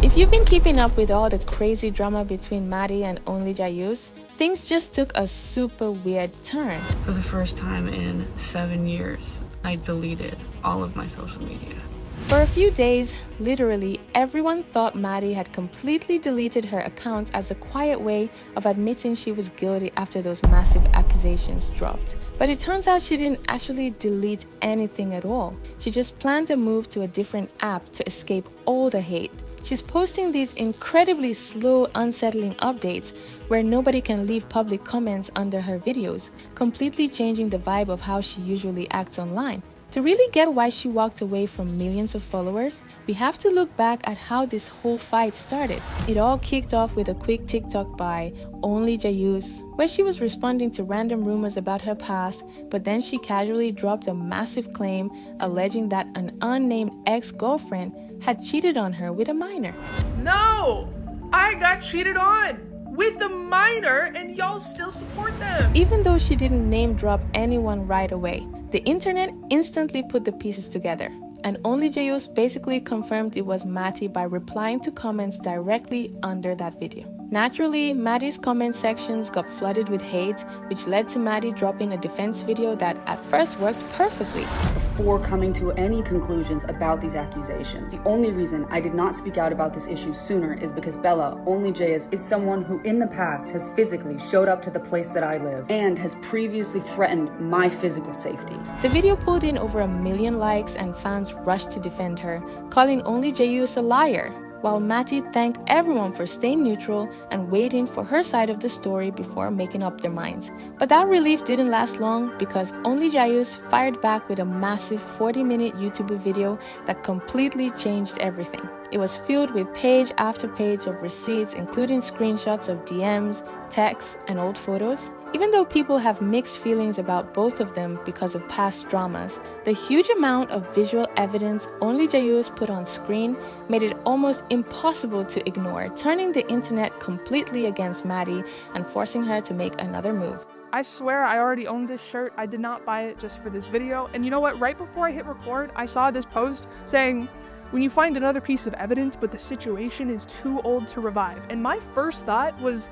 If you've been keeping up with all the crazy drama between Mattie and OnlyJayus, things just took a super weird turn. For the first time in 7 years, I deleted all of my social media. For a few days, literally everyone thought Mattie had completely deleted her accounts as a quiet way of admitting she was guilty after those massive accusations dropped. But it turns out she didn't actually delete anything at all. She just planned a move to a different app to escape all the hate. She's posting these incredibly slow, unsettling updates where nobody can leave public comments under her videos, completely changing the vibe of how she usually acts online. To really get why she walked away from millions of followers, we have to look back at how this whole fight started. It all kicked off with a quick TikTok by OnlyJayus, where she was responding to random rumors about her past, but then she casually dropped a massive claim alleging that an unnamed ex-girlfriend had cheated on her with a minor. No! I got cheated on! With a minor, and y'all still support them! Even though she didn't name drop anyone right away, the internet instantly put the pieces together, and OnlyJayus basically confirmed it was Mattie by replying to comments directly under that video. Naturally, Mattie's comment sections got flooded with hate, which led to Mattie dropping a defense video that at first worked perfectly. Before coming to any conclusions about these accusations, the only reason I did not speak out about this issue sooner is because Bella, OnlyJayus, is someone who in the past has physically showed up to the place that I live and has previously threatened my physical safety. The video pulled in over 1 million likes and fans rushed to defend her, calling OnlyJayus a liar, while Mattie thanked everyone for staying neutral and waiting for her side of the story before making up their minds. But that relief didn't last long because OnlyJayus fired back with a massive 40-minute YouTube video that completely changed everything. It was filled with page after page of receipts, including screenshots of DMs, texts, and old photos. Even though people have mixed feelings about both of them because of past dramas, the huge amount of visual evidence OnlyJayus put on screen made it almost impossible to ignore, turning the internet completely against Mattie and forcing her to make another move. I swear I already owned this shirt. I did not buy it just for this video. And you know what? Right before I hit record, I saw this post saying, when you find another piece of evidence but the situation is too old to revive. And my first thought was,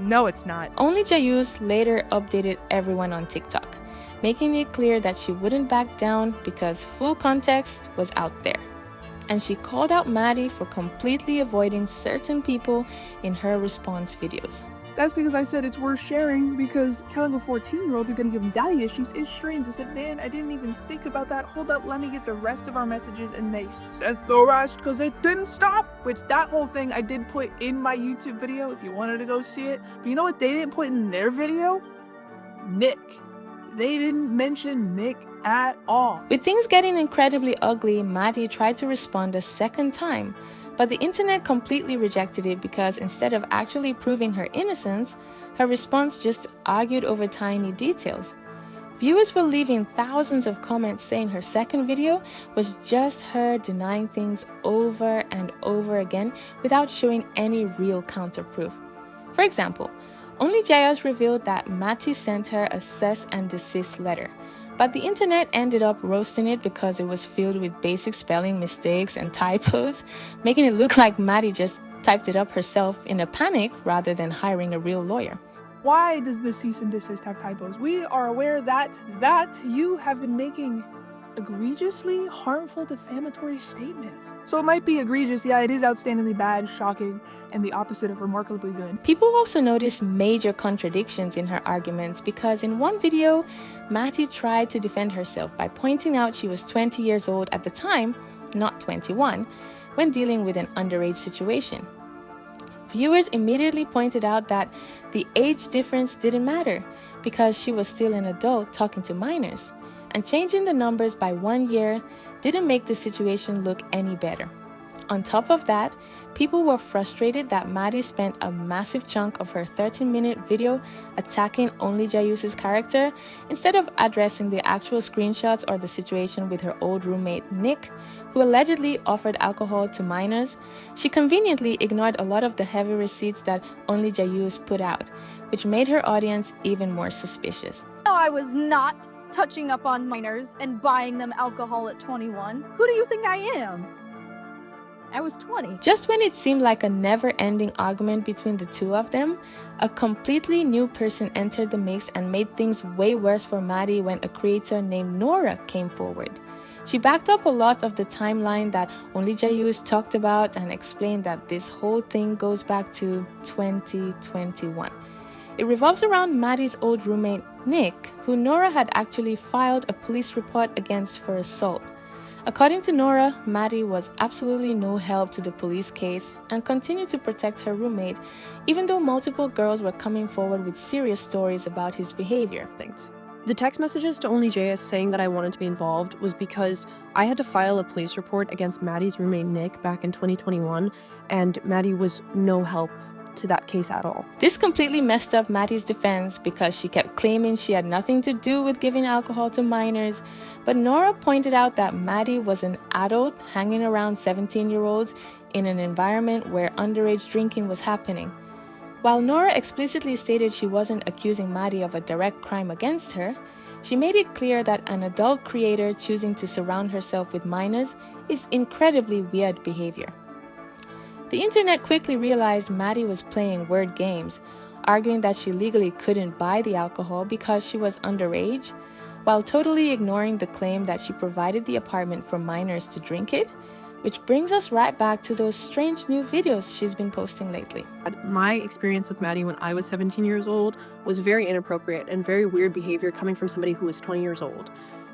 no, it's not. OnlyJayus later updated everyone on TikTok, making it clear that she wouldn't back down because full context was out there. And she called out Mattie for completely avoiding certain people in her response videos. That's because I said it's worth sharing, because telling a 14-year-old you're gonna give him daddy issues is strange. I said, man, I didn't even think about that. Hold up, let me get the rest of our messages, and they sent the rest because it didn't stop. Which, that whole thing I did put in my YouTube video if you wanted to go see it. But you know what they didn't put in their video? Nick. They didn't mention Nick at all. With things getting incredibly ugly, Mattie tried to respond a second time, but the internet completely rejected it because instead of actually proving her innocence, her response just argued over tiny details. Viewers were leaving thousands of comments saying her second video was just her denying things over and over again without showing any real counterproof. For example, OnlyJayus revealed that Mattie sent her a cease and desist letter, but the internet ended up roasting it because it was filled with basic spelling mistakes and typos, making it look like Mattie just typed it up herself in a panic rather than hiring a real lawyer. Why does the cease and desist have typos? We are aware that you have been making egregiously harmful defamatory statements. So it might be egregious, yeah, it is outstandingly bad, shocking, and the opposite of remarkably good. People also noticed major contradictions in her arguments because in one video, Mattie tried to defend herself by pointing out she was 20 years old at the time, not 21, when dealing with an underage situation. Viewers immediately pointed out that the age difference didn't matter because she was still an adult talking to minors, and changing the numbers by 1 year didn't make the situation look any better. On top of that, people were frustrated that Mattie spent a massive chunk of her 13-minute video attacking OnlyJayus' character instead of addressing the actual screenshots or the situation with her old roommate Nick, who allegedly offered alcohol to minors. She conveniently ignored a lot of the heavy receipts that OnlyJayus put out, which made her audience even more suspicious. No, I was not touching up on minors and buying them alcohol at 21. Who do you think I am? I was 20. Just when it seemed like a never-ending argument between the two of them, a completely new person entered the mix and made things way worse for Mattie when a creator named Nora came forward. She backed up a lot of the timeline that OnlyJayus talked about and explained that this whole thing goes back to 2021. It revolves around Mattie's old roommate, Nick, who Nora had actually filed a police report against for assault. According to Nora, Mattie was absolutely no help to the police case and continued to protect her roommate, even though multiple girls were coming forward with serious stories about his behavior. The text messages to OnlyJayus saying that I wanted to be involved was because I had to file a police report against Mattie's roommate Nick back in 2021, and Mattie was no help to that case at all. This completely messed up Mattie's defense because she kept claiming she had nothing to do with giving alcohol to minors, but Nora pointed out that Mattie was an adult hanging around 17-year-olds in an environment where underage drinking was happening. While Nora explicitly stated she wasn't accusing Mattie of a direct crime against her, she made it clear that an adult creator choosing to surround herself with minors is incredibly weird behavior. The internet quickly realized Mattie was playing word games, arguing that she legally couldn't buy the alcohol because she was underage, while totally ignoring the claim that she provided the apartment for minors to drink it, which brings us right back to those strange new videos she's been posting lately. My experience with Mattie when I was 17 years old was very inappropriate and very weird behavior coming from somebody who was 20 years old.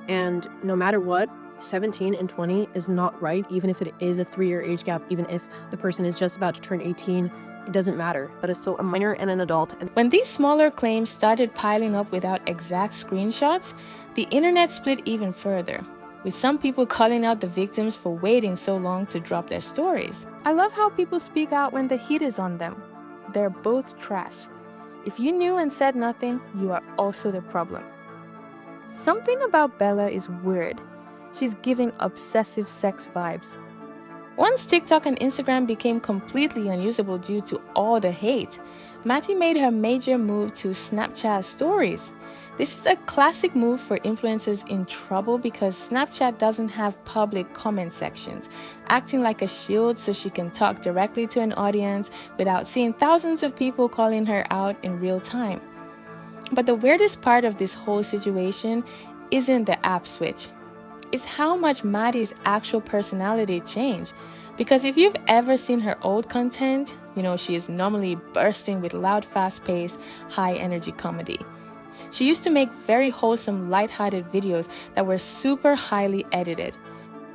And no matter what, 17 and 20 is not right, even if it is a 3-year age gap, even if the person is just about to turn 18, it doesn't matter. That is still a minor and an adult. When these smaller claims started piling up without exact screenshots, the internet split even further, with some people calling out the victims for waiting so long to drop their stories. I love how people speak out when the heat is on them. They're both trash. If you knew and said nothing, you are also the problem. Something about Bella is weird. She's giving obsessive sex vibes. Once TikTok and Instagram became completely unusable due to all the hate, Mattie made her major move to Snapchat stories. This is a classic move for influencers in trouble because Snapchat doesn't have public comment sections, acting like a shield so she can talk directly to an audience without seeing thousands of people calling her out in real time. But the weirdest part of this whole situation isn't the app switch. It's how much Mattie's actual personality changed. Because if you've ever seen her old content, you know she is normally bursting with loud, fast-paced, high-energy comedy. She used to make very wholesome, lighthearted videos that were super highly edited.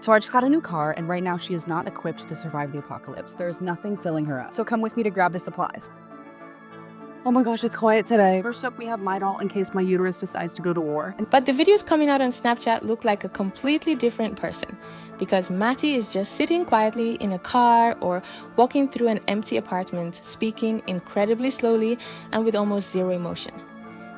So I just got a new car, and right now she is not equipped to survive the apocalypse. There's nothing filling her up. So come with me to grab the supplies. Oh my gosh, it's quiet today. First up, we have Midol in case my uterus decides to go to war. But the videos coming out on Snapchat look like a completely different person because Mattie is just sitting quietly in a car or walking through an empty apartment, speaking incredibly slowly and with almost zero emotion.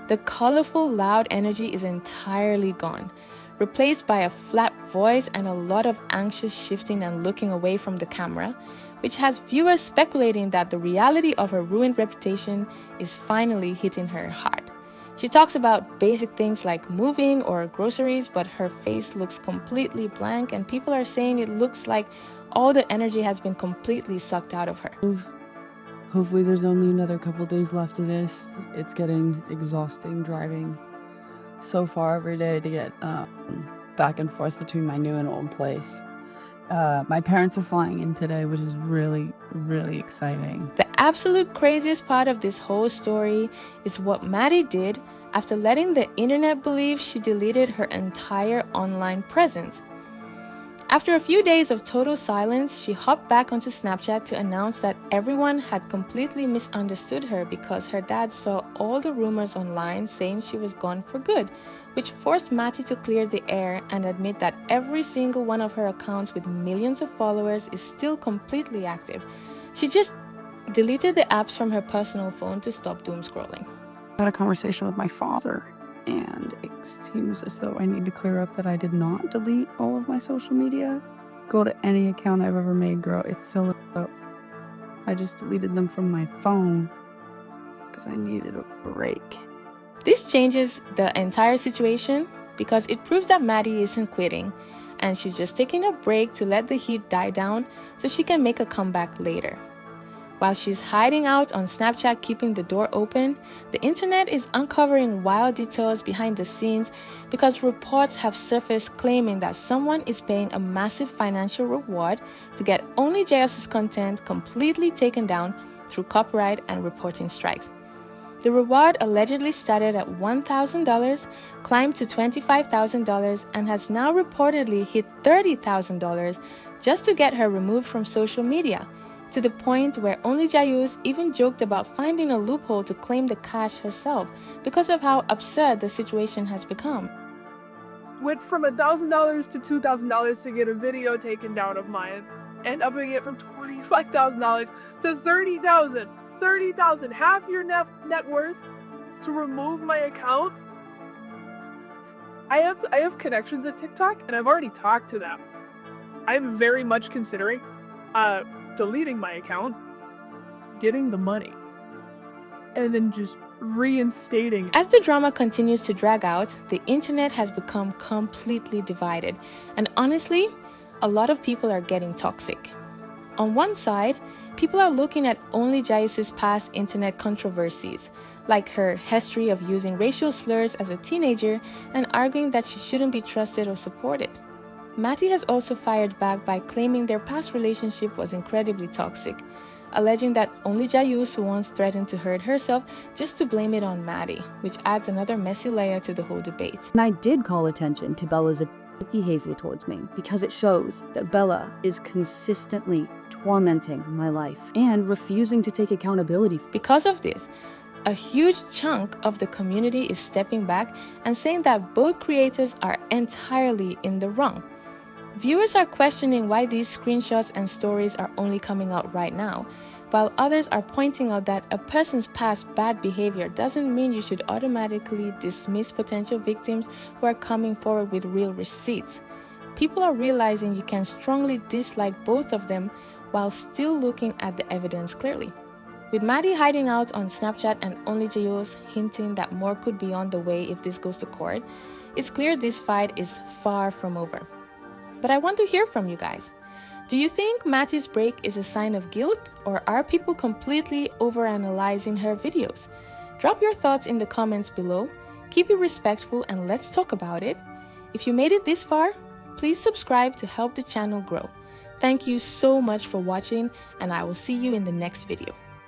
The colorful, loud energy is entirely gone, replaced by a flat voice and a lot of anxious shifting and looking away from the camera, which has viewers speculating that the reality of her ruined reputation is finally hitting her hard. She talks about basic things like moving or groceries, but her face looks completely blank and people are saying it looks like all the energy has been completely sucked out of her. Hopefully there's only another couple days left of this. It's getting exhausting driving so far every day to get back and forth between my new and old place. My parents are flying in today, which is really, really exciting. The absolute craziest part of this whole story is what Mattie did after letting the internet believe she deleted her entire online presence. After a few days of total silence, she hopped back onto Snapchat to announce that everyone had completely misunderstood her because her dad saw all the rumors online saying she was gone for good, which forced Mattie to clear the air and admit that every single one of her accounts with millions of followers is still completely active. She just deleted the apps from her personal phone to stop doom scrolling. I had a conversation with my father, and it seems as though I need to clear up that I did not delete all of my social media. Go to any account I've ever made, girl, it's still up. I just deleted them from my phone because I needed a break. This changes the entire situation because it proves that Mattie isn't quitting and she's just taking a break to let the heat die down so she can make a comeback later. While she's hiding out on Snapchat keeping the door open, the internet is uncovering wild details behind the scenes because reports have surfaced claiming that someone is paying a massive financial reward to get OnlyJayus' content completely taken down through copyright and reporting strikes. The reward allegedly started at $1,000, climbed to $25,000, and has now reportedly hit $30,000 just to get her removed from social media, to the point where OnlyJayus even joked about finding a loophole to claim the cash herself because of how absurd the situation has become. Went from $1,000 to $2,000 to get a video taken down of mine, and upping it from $25,000 to $30,000. $30,000, half your net worth, to remove my account. I have connections at TikTok, and I've already talked to them. I'm very much considering deleting my account, getting the money, and then just reinstating. As the drama continues to drag out, the internet has become completely divided, and honestly, a lot of people are getting toxic. On one side, people are looking at OnlyJayus' past internet controversies, like her history of using racial slurs as a teenager, and arguing that she shouldn't be trusted or supported. Mattie has also fired back by claiming their past relationship was incredibly toxic, alleging that OnlyJayus once threatened to hurt herself just to blame it on Mattie, which adds another messy layer to the whole debate. And I did call attention to Bella's behavior towards me because it shows that Bella is consistently tormenting my life and refusing to take accountability. Because of this, a huge chunk of the community is stepping back and saying that both creators are entirely in the wrong. Viewers are questioning why these screenshots and stories are only coming out right now, while others are pointing out that a person's past bad behavior doesn't mean you should automatically dismiss potential victims who are coming forward with real receipts. People are realizing you can strongly dislike both of them while still looking at the evidence clearly. With Mattie hiding out on Snapchat and OnlyJayus hinting that more could be on the way if this goes to court, it's clear this fight is far from over. But I want to hear from you guys. Do you think Mattie's break is a sign of guilt, or are people completely overanalyzing her videos? Drop your thoughts in the comments below. Keep it respectful and let's talk about it. If you made it this far, please subscribe to help the channel grow. Thank you so much for watching, and I will see you in the next video.